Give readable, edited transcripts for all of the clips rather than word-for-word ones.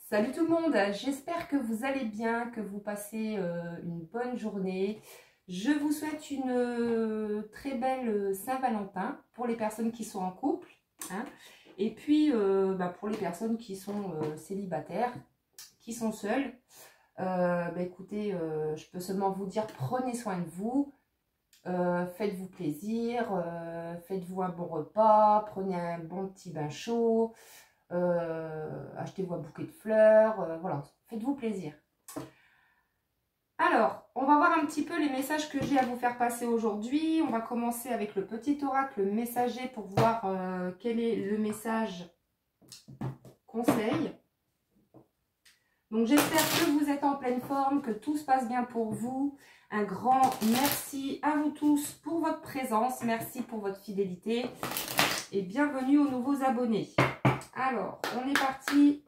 Salut tout le monde, j'espère que vous allez bien, que vous passez une bonne journée. Je vous souhaite une très belle Saint-Valentin pour les personnes qui sont en couple, hein. Et puis pour les personnes qui sont célibataires, qui sont seules. Écoutez, je peux seulement vous dire, prenez soin de vous, faites-vous plaisir, faites-vous un bon repas, prenez un bon petit bain chaud. Achetez-vous un bouquet de fleurs, voilà, faites-vous plaisir. Alors, on va voir un petit peu les messages que j'ai à vous faire passer aujourd'hui. On va commencer avec le petit oracle messager pour voir quel est le message conseil. Donc j'espère que vous êtes en pleine forme, que tout se passe bien pour vous. Un grand merci à vous tous pour votre présence, merci pour votre fidélité et bienvenue aux nouveaux abonnés. Alors, on est parti.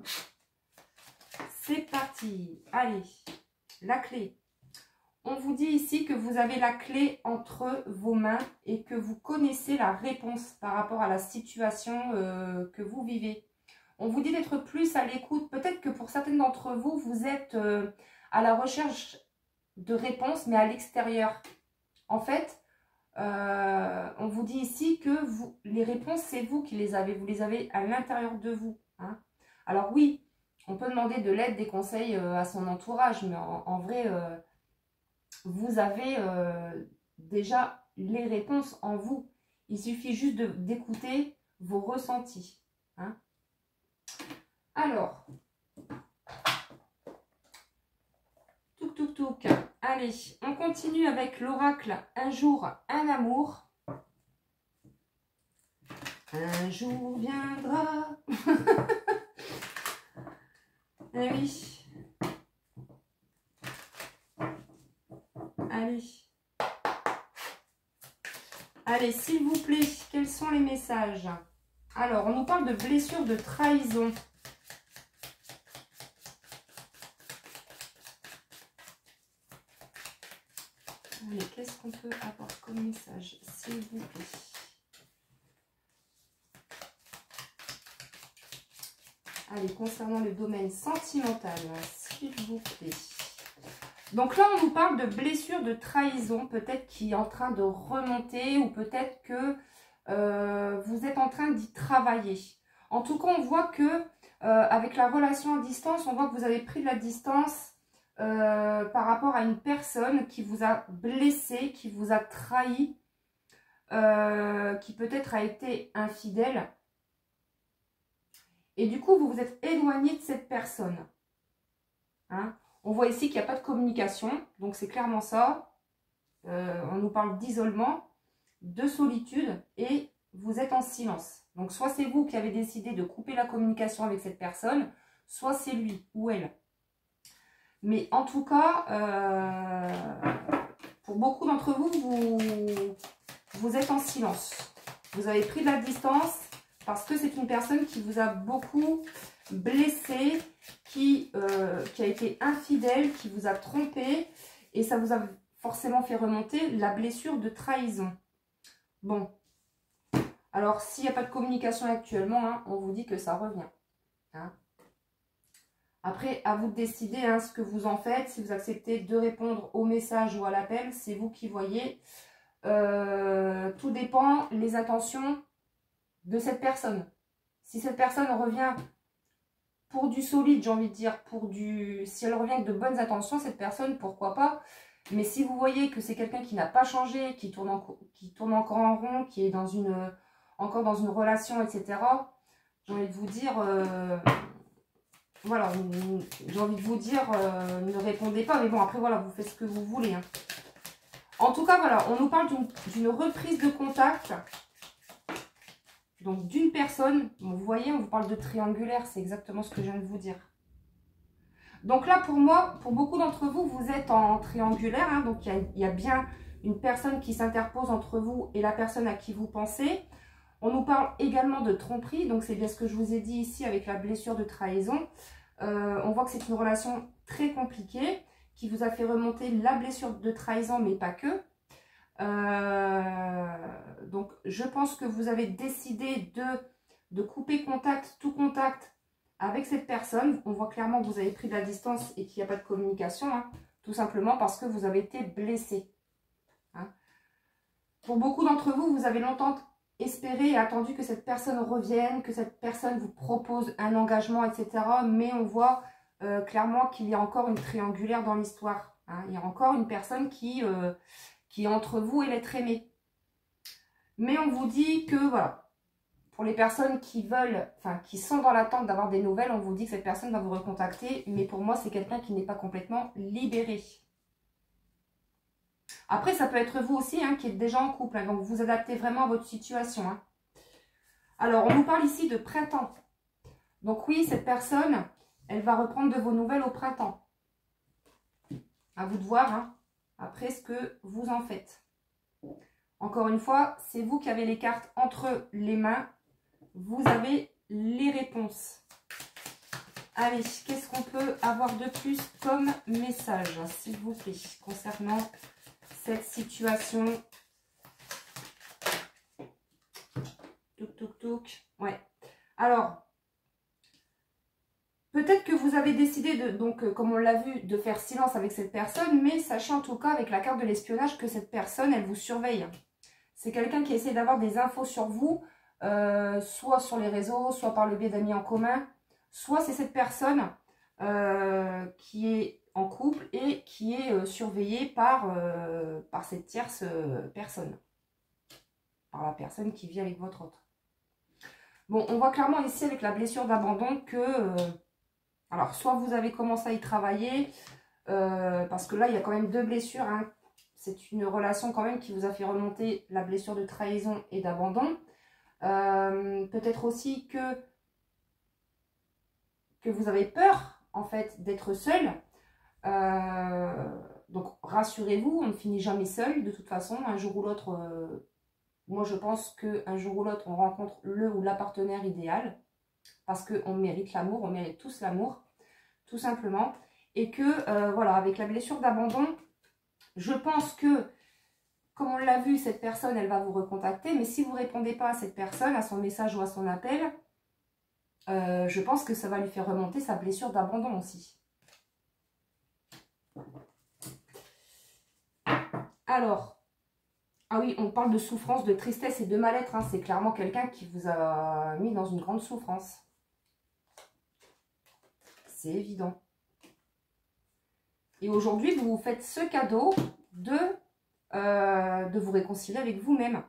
C'est parti. Allez, la clé. On vous dit ici que vous avez la clé entre vos mains et que vous connaissez la réponse par rapport à la situation que vous vivez. On vous dit d'être plus à l'écoute. Peut-être que pour certaines d'entre vous, vous êtes à la recherche de réponses, mais à l'extérieur. En fait, on vous dit ici que les réponses, c'est vous qui les avez. Vous les avez à l'intérieur de vous, hein. Alors oui, on peut demander de l'aide, des conseils à son entourage, mais en vrai, vous avez déjà les réponses en vous. Il suffit juste d'écouter vos ressentis, hein. Alors, touk touk touk. Allez, on continue avec l'oracle Un jour, un amour. Un jour viendra. Eh oui. Allez. Allez, s'il vous plaît, quels sont les messages? Alors, on nous parle de blessures, de trahison. Allez, qu'est-ce qu'on peut avoir comme message, s'il vous plaît? Allez, concernant le domaine sentimental, s'il vous plaît. Donc là, on nous parle de blessure, de trahison, peut-être qui est en train de remonter ou peut-être que vous êtes en train d'y travailler. En tout cas, on voit que avec la relation à distance, on voit que vous avez pris de la distance par rapport à une personne qui vous a blessé, qui vous a trahi, qui peut-être a été infidèle. Et du coup, vous vous êtes éloigné de cette personne, hein. On voit ici qu'il n'y a pas de communication, donc c'est clairement ça. On nous parle d'isolement, de solitude et vous êtes en silence. Donc soit c'est vous qui avez décidé de couper la communication avec cette personne, soit c'est lui ou elle. Mais en tout cas, pour beaucoup d'entre vous, vous êtes en silence. Vous avez pris de la distance parce que c'est une personne qui vous a beaucoup blessé, qui a été infidèle, qui vous a trompé et ça vous a forcément fait remonter la blessure de trahison. Bon, alors s'il n'y a pas de communication actuellement, hein, on vous dit que ça revient, hein. Après, à vous de décider hein, ce que vous en faites, si vous acceptez de répondre au message ou à l'appel, c'est vous qui voyez. Tout dépend les intentions de cette personne. Si cette personne revient pour du solide, j'ai envie de dire, si elle revient avec de bonnes intentions, cette personne, pourquoi pas. Mais si vous voyez que c'est quelqu'un qui n'a pas changé, qui tourne encore en rond, qui est encore dans une relation, etc., j'ai envie de vous dire, voilà, j'ai envie de vous dire, ne répondez pas. Mais bon, après, voilà, vous faites ce que vous voulez, hein. En tout cas, voilà, on nous parle d'une reprise de contact. Donc, d'une personne, bon, vous voyez, on vous parle de triangulaire, c'est exactement ce que je viens de vous dire. Donc là, pour moi, pour beaucoup d'entre vous, vous êtes en triangulaire, hein, donc il y a bien une personne qui s'interpose entre vous et la personne à qui vous pensez. On nous parle également de tromperie, donc c'est bien ce que je vous ai dit ici avec la blessure de trahison. On voit que c'est une relation très compliquée qui vous a fait remonter la blessure de trahison, mais pas que. Donc je pense que vous avez décidé de couper contact, tout contact avec cette personne, on voit clairement que vous avez pris de la distance et qu'il n'y a pas de communication, hein, tout simplement parce que vous avez été blessé. Hein. Pour beaucoup d'entre vous, vous avez longtemps espéré et attendu que cette personne revienne, que cette personne vous propose un engagement, etc. Mais on voit clairement qu'il y a encore une triangulaire dans l'histoire. Hein. Il y a encore une personne qui est entre vous et l'être aimé. Mais on vous dit que, voilà, pour les personnes qui veulent, enfin, qui sont dans l'attente d'avoir des nouvelles, on vous dit que cette personne va vous recontacter. Mais pour moi, c'est quelqu'un qui n'est pas complètement libéré. Après, ça peut être vous aussi, hein, qui êtes déjà en couple. Hein, donc, vous adaptez vraiment à votre situation. Hein. Alors, on nous parle ici de printemps. Donc, oui, cette personne, elle va reprendre de vos nouvelles au printemps. À vous de voir, hein, après ce que vous en faites. Encore une fois, c'est vous qui avez les cartes entre les mains. Vous avez les réponses. Allez, qu'est-ce qu'on peut avoir de plus comme message, s'il vous plaît, concernant cette situation? Touk, touk, touk. Ouais. Alors, peut-être que vous avez décidé, donc, comme on l'a vu, de faire silence avec cette personne, mais sachez en tout cas, avec la carte de l'espionnage, que cette personne, elle vous surveille. C'est quelqu'un qui essaie d'avoir des infos sur vous, soit sur les réseaux, soit par le biais d'amis en commun, soit c'est cette personne qui est en couple et qui est surveillée par cette tierce personne, par la personne qui vit avec votre autre. Bon, on voit clairement ici avec la blessure d'abandon que, alors soit vous avez commencé à y travailler, parce que là il y a quand même deux blessures, hein. C'est une relation quand même qui vous a fait remonter la blessure de trahison et d'abandon. Peut-être aussi que vous avez peur, en fait, d'être seul. Donc, rassurez-vous, on ne finit jamais seul, de toute façon. Un jour ou l'autre, moi, je pense qu'un jour ou l'autre, on rencontre le ou la partenaire idéal. Parce qu'on mérite l'amour, on mérite tous l'amour, tout simplement. Et que, voilà, avec la blessure d'abandon, je pense que, comme on l'a vu, cette personne, elle va vous recontacter. Mais si vous ne répondez pas à cette personne, à son message ou à son appel, je pense que ça va lui faire remonter sa blessure d'abandon aussi. Alors, ah oui, on parle de souffrance, de tristesse et de mal-être. Hein. C'est clairement quelqu'un qui vous a mis dans une grande souffrance. C'est évident. Et aujourd'hui, vous vous faites ce cadeau de vous réconcilier avec vous-même.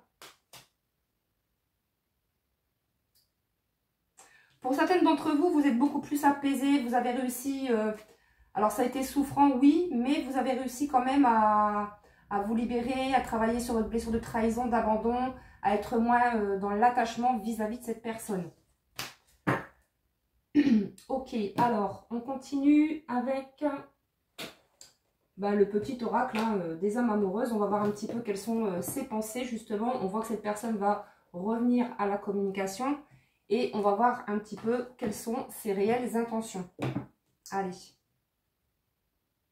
Pour certaines d'entre vous, vous êtes beaucoup plus apaisés, vous avez réussi, alors ça a été souffrant, oui, mais vous avez réussi quand même à vous libérer, à travailler sur votre blessure de trahison, d'abandon, à être moins dans l'attachement vis-à-vis de cette personne. Ok, alors, on continue avec le petit oracle hein, des âmes amoureuses. On va voir un petit peu quelles sont ses pensées, justement. On voit que cette personne va revenir à la communication. Et on va voir un petit peu quelles sont ses réelles intentions. Allez.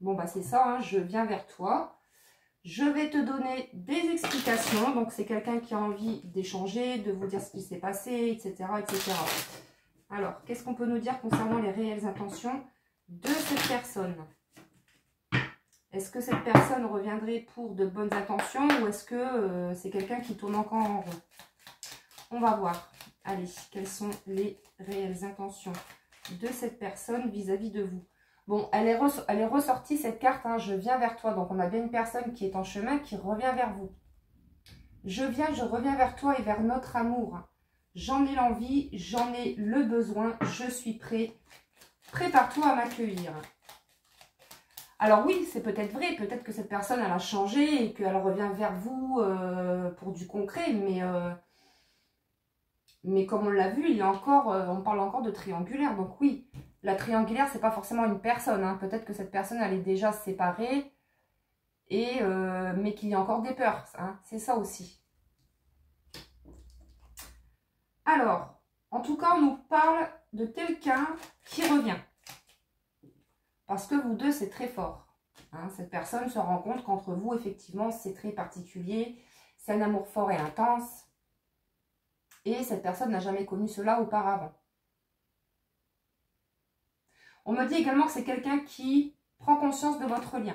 Bon, c'est ça, hein, je viens vers toi. Je vais te donner des explications. Donc, c'est quelqu'un qui a envie d'échanger, de vous dire ce qui s'est passé, etc., etc. Alors, qu'est-ce qu'on peut nous dire concernant les réelles intentions de cette personne? Est-ce que cette personne reviendrait pour de bonnes intentions ou est-ce que c'est quelqu'un qui tourne encore en rond? On va voir. Allez, quelles sont les réelles intentions de cette personne vis-à-vis de vous? Bon, elle est ressortie cette carte, hein, je viens vers toi. Donc, on a bien une personne qui est en chemin, qui revient vers vous. Je reviens vers toi et vers notre amour. J'en ai l'envie, j'en ai le besoin, je suis prêt. Prépare-toi à m'accueillir. Alors oui, c'est peut-être vrai, peut-être que cette personne, elle a changé et qu'elle revient vers vous pour du concret, mais comme on l'a vu, il y a encore, on parle encore de triangulaire. Donc oui, la triangulaire, c'est pas forcément une personne. Hein. Peut-être que cette personne, elle est déjà séparée, mais qu'il y a encore des peurs. Hein. C'est ça aussi. Alors, en tout cas, on nous parle de quelqu'un qui revient. Parce que vous deux, c'est très fort. Hein. Cette personne se rend compte qu'entre vous, effectivement, c'est très particulier. C'est un amour fort et intense. Et cette personne n'a jamais connu cela auparavant. On me dit également que c'est quelqu'un qui prend conscience de votre lien.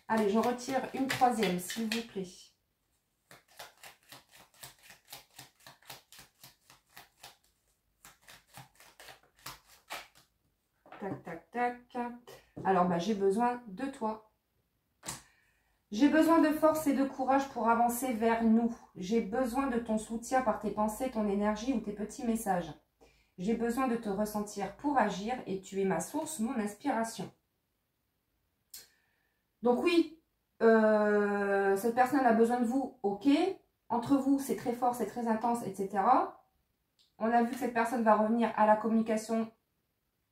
Allez, je retire une troisième, s'il vous plaît. Tac, tac, tac. Alors, bah, j'ai besoin de toi. J'ai besoin de force et de courage pour avancer vers nous. J'ai besoin de ton soutien par tes pensées, ton énergie ou tes petits messages. J'ai besoin de te ressentir pour agir et tu es ma source, mon inspiration. Donc oui, cette personne a besoin de vous, ok. Entre vous, c'est très fort, c'est très intense, etc. On a vu que cette personne va revenir à la communication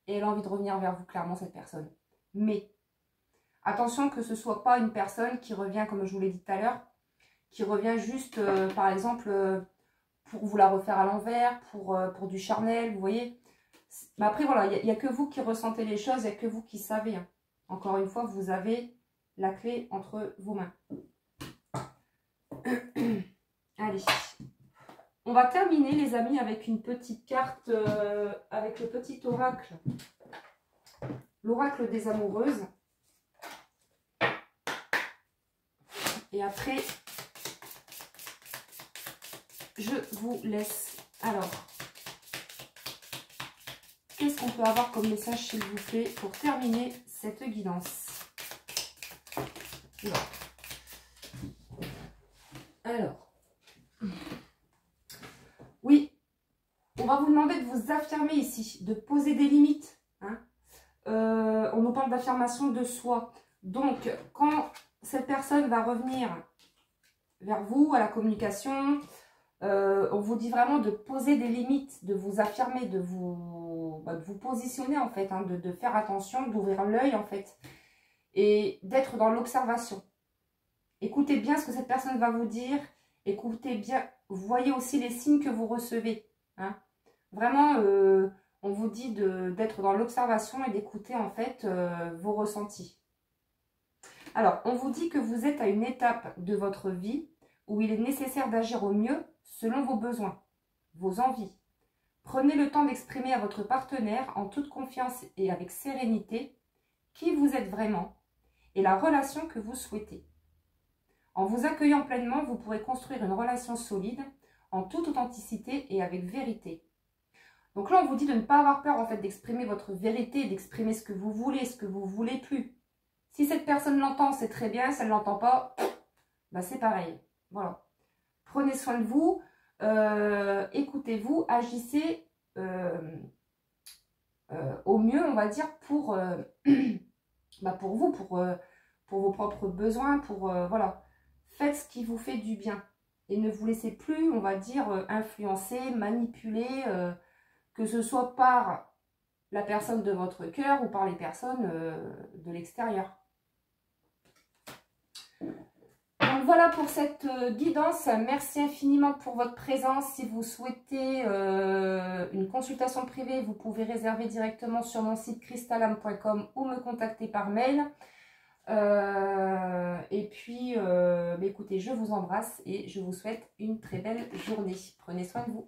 et elle a envie de revenir vers vous, clairement, cette personne. Mais attention que ce ne soit pas une personne qui revient, comme je vous l'ai dit tout à l'heure, qui revient juste, par exemple, pour vous la refaire à l'envers, pour du charnel, vous voyez. Mais après, voilà, il n'y a que vous qui ressentez les choses, il n'y a que vous qui savez. Hein. Encore une fois, vous avez la clé entre vos mains. Allez. On va terminer, les amis, avec une petite carte, avec le petit oracle. L'oracle des amoureuses. Et après, je vous laisse. Alors, qu'est-ce qu'on peut avoir comme message, s'il vous plaît, pour terminer cette guidance? Alors, oui, on va vous demander de vous affirmer ici, de poser des limites. Hein. On nous parle d'affirmation de soi. Donc, quand cette personne va revenir vers vous, à la communication, on vous dit vraiment de poser des limites, de vous affirmer, de vous positionner en fait, hein, de faire attention, d'ouvrir l'œil en fait, et d'être dans l'observation. Écoutez bien ce que cette personne va vous dire, écoutez bien, voyez aussi les signes que vous recevez. Hein. Vraiment, on vous dit d'être dans l'observation et d'écouter en fait vos ressentis. Alors, on vous dit que vous êtes à une étape de votre vie où il est nécessaire d'agir au mieux selon vos besoins, vos envies. Prenez le temps d'exprimer à votre partenaire en toute confiance et avec sérénité qui vous êtes vraiment et la relation que vous souhaitez. En vous accueillant pleinement, vous pourrez construire une relation solide en toute authenticité et avec vérité. Donc là, on vous dit de ne pas avoir peur en fait d'exprimer votre vérité, d'exprimer ce que vous voulez, ce que vous ne voulez plus. Si cette personne l'entend, c'est très bien. Si elle ne l'entend pas, bah c'est pareil. Voilà. Prenez soin de vous, écoutez-vous, agissez au mieux, on va dire, pour vous, pour vos propres besoins, voilà. Faites ce qui vous fait du bien. Et ne vous laissez plus, on va dire, influencer, manipuler, que ce soit par la personne de votre cœur ou par les personnes de l'extérieur. Donc voilà pour cette guidance. Merci infiniment pour votre présence. Si vous souhaitez une consultation privée, vous pouvez réserver directement sur mon site crystalame.com ou me contacter par mail. Et puis, écoutez, je vous embrasse et je vous souhaite une très belle journée. Prenez soin de vous.